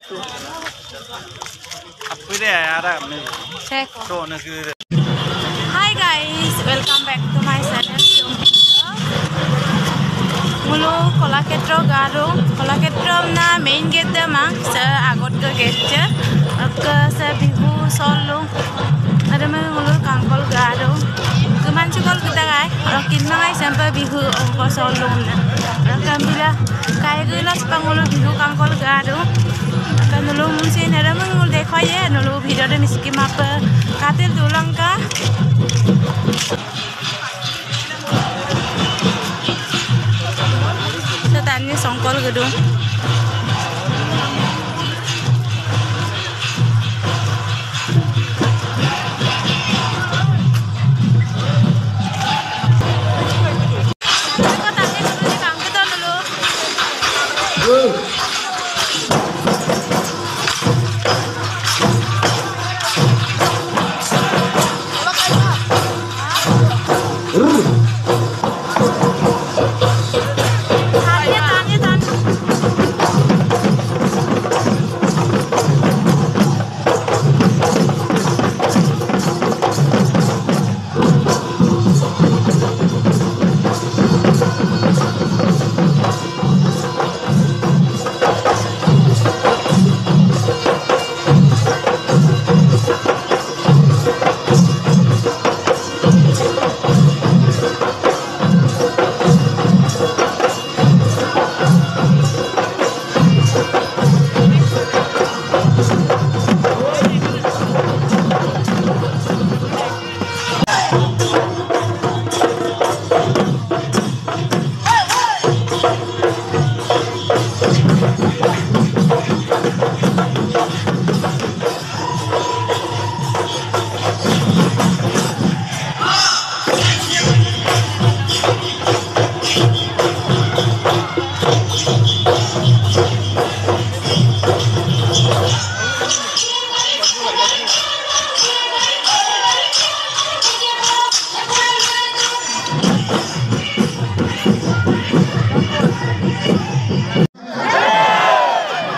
Hi guys, welcome back to my channel. Mulu Kolaketra Garo, Kolaketra na main gate the mang, sir, I got the gate, sir, Bihu Solo, Adama Mulu Kankol Garo, the Manchukol Kutai, Rokinai, Sampa Bihu, Uncle Solo, Rakamila, Kaigula Spangolo Bihu Kankol Garo. Nulu musim ni ramai mulu dekha ye, nulu video de miski map katil dulang ka. Setanya songkol gedung.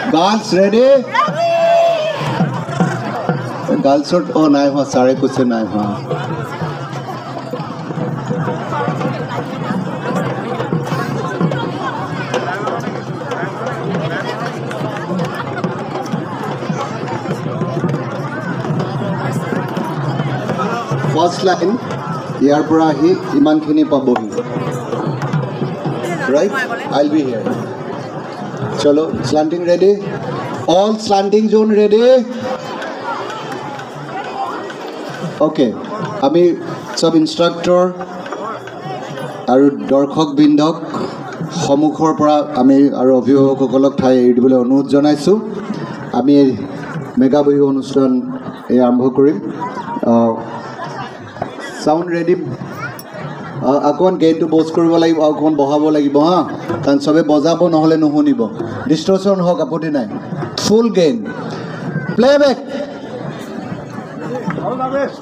Girls ready? Girls should oh nahi hua sare kuch nahi hua. First line ইয়াৰ পৰা আহি ইমানখিনি পাবহি. Right? I'll be here. Chalo, slanting ready? All slanting zone ready? Okay. Ami sub instructor aru dorkhok bindok samukhor pora ami aru abhibhakokkolok thai eri dibole অনুৰোধ জনাইছো. Ami mega bihu অনুষ্ঠান এই আৰম্ভ কৰিম. Sound ready? Akon gain to boss কৰিব লাগিব akon বহাব লাগিব হা কাৰণ সবে বজাব নহলে নহনিব ডিস্টৰশন হক আপত্তি নাই full gain playback all the best